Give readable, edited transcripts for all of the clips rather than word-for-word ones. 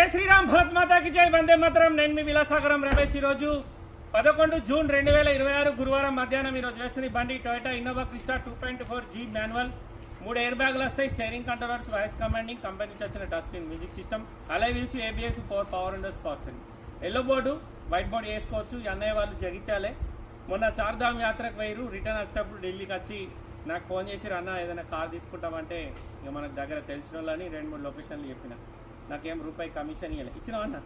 జై శ్రీరామ్, భారత్ మాతాకి జై, వందే మాతరం. నేను మీ విలాసాగరం రమేష్. ఈరోజు 11 జూన్ 2026 గురువారం మధ్యాహ్నం ఈరోజు వేస్తుంది బండి Toyota Innova Crysta 2.4G manual. 3 air బ్యాగులు వస్తాయి, steering controllers, voice commanding, company నుంచి వచ్చిన టచ్ స్క్రీన్ మ్యూజిక్ సిస్టమ్, అలై wheels, ABS, 4 power windows, power steering. Yellow board, white board వేసుకోవచ్చు. ఈ అన్నయ్య వాళ్ళు జగిత్యాలే. మొన్న చార్ధామ్ యాత్రకు పోయిరు, రిటర్న్ వచ్చేటప్పుడు ఢిల్లీకి వచ్చి నాకు ఫోన్ చేసి అన్న ఏదైనా కార్ తీసుకుంటామంటే ఇక మనకు దగ్గర తెలిసిన వాళ్ళని 2-3 లొకేషన్లు చెప్పిన. నాకేం రూపాయి కమిషన్ ఇవ్వలే. ఇచ్చినావు అన్న?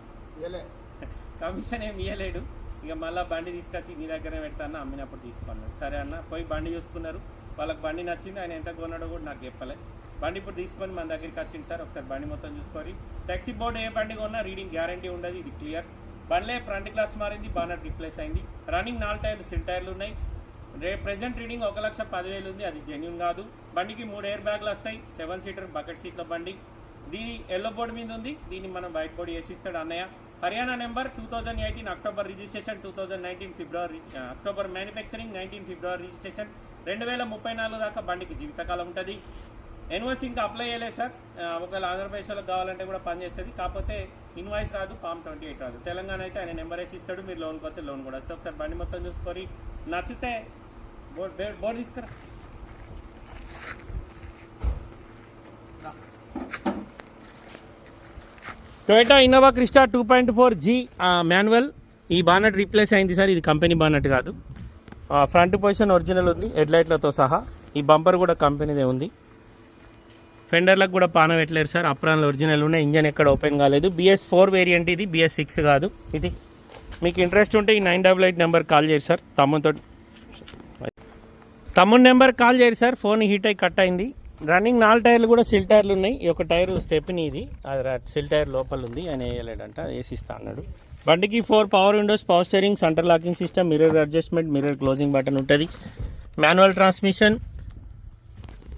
కమిషన్ ఏమి ఇవ్వలేడు. ఇక మళ్ళీ బండి తీసుకొచ్చి నీ దగ్గరే పెడతాను, అమ్మినప్పుడు తీసుకున్నాను. సరే అన్న, పోయి బండి చూసుకున్నారు. వాళ్ళకి బండి నచ్చింది, ఆయన ఎంత కొన్నాడో కూడా నాకు చెప్పలే. బండి ఇప్పుడు తీసుకొని మన దగ్గరికి వచ్చింది సార్. ఒకసారి బండి మొత్తం చూసుకొని, ట్యాక్సీ బోర్డు ఏ బండి కొన్నా రీడింగ్ గ్యారంటీ ఉండదు, ఇది క్లియర్. బండ్లే ఫ్రంట్ గ్లాస్ మారింది, బానట్ రిప్లేస్ అయింది. రన్నింగ్ 4 టైర్లు, సిల్ టైర్లు ఉన్నాయి. ప్రెజెంట్ రీడింగ్ 1,10,000 ఉంది, అది జెన్యూన్ కాదు. బండికి 3 ఎయిర్ బ్యాగులు వస్తాయి, 7 సీటర్ బకెట్ సీట్ల బండి. దీని ఎల్లో బోర్డు మీద ఉంది, దీన్ని మనం వైట్ బోర్డు వేసిస్తాడు అన్నయ్య. హర్యానా నెంబర్ 2018 అక్టోబర్ రిజిస్ట్రేషన్, 2019 ఫిబ్రవరి అక్టోబర్ మ్యానుఫ్యాక్చరింగ్, 19 ఫిబ్రవరి రిజిస్ట్రేషన్. 2034 దాకా బండికి జీవితకాలం ఉంటుంది. ఇన్వాయిస్ ఇంకా అప్లై చేయలేదు సార్. ఒకవేళ ఆంధ్రప్రదేశ్ వాళ్ళకి కావాలంటే కూడా పనిచేస్తుంది, కాకపోతే ఇన్వాయిస్ రాదు, ఫామ్ 28 రాదు. తెలంగాణ అయితే ఆయన నెంబర్ వేసి ఇస్తాడు, మీరు లోన్కి వస్తే లోన్ కూడా వస్తుంది. ఒకసారి బండి మొత్తం చూసుకొని నచ్చితే బోర్డు తీసుకురా. Toyota Innova Crysta 2.4G manual. ఈ బానట్ రీప్లేస్ అయింది సార్, ఇది కంపెనీ బానట్ కాదు. ఫ్రంట్ పొజిషన్ ఒరిజినల్ ఉంది, హెడ్లైట్లతో సహా. ఈ బంపర్ కూడా కంపెనీదే ఉంది. ఫెండర్లకు కూడా పాన పెట్టలేరు సార్, అప్రాన్లు ఒరిజినల్ ఉన్నాయి. ఇంజన్ ఎక్కడ ఓపెన్ కాలేదు. BS4 వేరియంట్ ఇది, BS6 కాదు ఇది. మీకు ఇంట్రెస్ట్ ఉంటే ఈ 988 నెంబర్ కాల్ చేయరు సార్. తమ్ముడు నెంబర్ కాల్ చేయరు సార్. ఫోన్ హీట్ అయి కట్ అయింది. రన్నింగ్ 4 టైర్లు కూడా సిల్ టైర్లు ఉన్నాయి. ఈ ఒక టైర్ స్టెప్ని, ఇది అది సిల్ టైర్ లోపల ఉంది, ఆయన వేయలేడంట, వేసిస్తా అన్నాడు. బండికి 4 power windows, power steering, centre locking system, mirror adjustment, mirror closing button ఉంటుంది. మాన్యువల్ ట్రాన్స్మిషన్,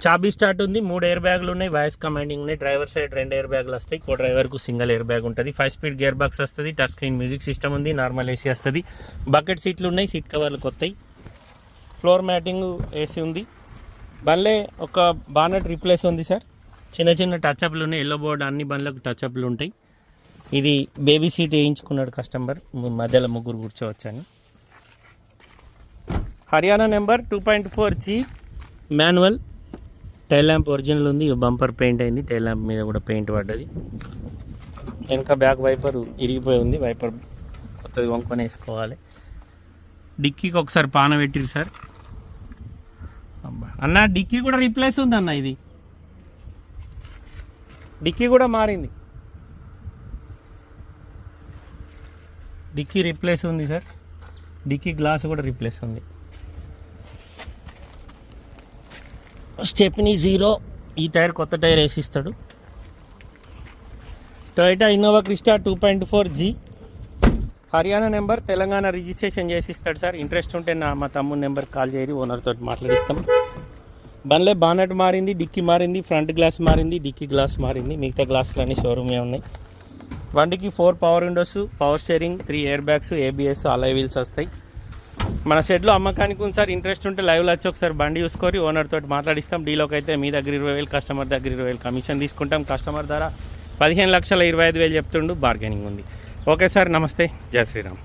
చాబీ స్టార్ట్ ఉంది. 3 ఎయిర్ బ్యాగులు ఉన్నాయి, వాయిస్ కమాండింగ్ ఉన్నాయి. డ్రైవర్ సైడ్ 2 ఎయిర్ బ్యాగులు వస్తాయి, కో డ్రైవర్కు సింగిల్ ఎయిర్ బ్యాగ్ ఉంటుంది. 5 స్పీడ్ గేర్ బాక్స్ వస్తుంది, టచ్ స్క్రీన్ మ్యూజిక్ సిస్టమ్ ఉంది, నార్మల్ AC వస్తుంది. బకెట్ సీట్లు ఉన్నాయి, సీట్ కవర్లు కొత్తాయి. ఫ్లోర్ మ్యాటింగ్ AC ఉంది. బండ్లే ఒక బానట్ రీప్లేస్ ఉంది సార్. చిన్న చిన్న టచ్అప్లు ఉన్నాయి. ఎల్లో బోర్డు అన్ని బండ్లకు టచ్అప్లు ఉంటాయి. ఇది బేబీ సీట్ వేయించుకున్నాడు కస్టమర్, మధ్యలో ముగ్గురు కూర్చోవచ్చని. Haryana number 2.4G manual. Tail lamp original ఉంది, బంపర్ పెయింట్ అయింది. టైల్ ల్యాంప్ మీద కూడా పెయింట్ పడ్డది. వెనక బ్యాక్ వైపర్ ఇరిగిపోయి ఉంది, వైపర్ కొత్తది వంకొని వేసుకోవాలి. డిక్కీకి ఒకసారి పాన పెట్టిరు సార్. అన్న డిక్కీ కూడా రీప్లేస్ ఉంది అన్న, ఇది డిక్కీ కూడా మారింది. డిక్కీ రీప్లేస్ ఉంది సార్. డిక్కీ గ్లాస్ కూడా రీప్లేస్ ఉంది. స్టెప్నీ 0, ఈ టైర్ కొత్త టైర్ వేసిస్తాడు. Toyota Innova Crysta 2.4G Haryana number, Telangana registration చేసిస్తాడు సార్. ఇంట్రెస్ట్ ఉంటే మా తమ్ముడు నెంబర్ కాల్ చేయరి, ఓనర్తో మాట్లాడిస్తాం. బండ్లే బానట్ మారింది, డిక్కీ మారింది, ఫ్రంట్ గ్లాస్ మారింది, డిక్కీ గ్లాస్ మారింది. మిగతా గ్లాసులు అన్నీ షోరూమే ఉన్నాయి. బండికి 4 power windows, power steering, 3 air bags, ABS, alloy wheels వస్తాయి. మన షెడ్లో అమ్మకానికి ఉంది సార్. ఇంట్రెస్ట్ ఉంటే లైవ్లో వచ్చి ఒకసారి బండి చూసుకొని ఓనర్తో మాట్లాడిస్తాం. డీలోకి అయితే మీ దగ్గర 20,000, కస్టమర్ దగ్గర 20,000 కమిషన్ తీసుకుంటాం. కస్టమర్ ధర 15,25,000 చెప్తుండు, బార్గెనింగ్ ఉంది. ఓకే సార్, నమస్తే, జై శ్రీరామ్.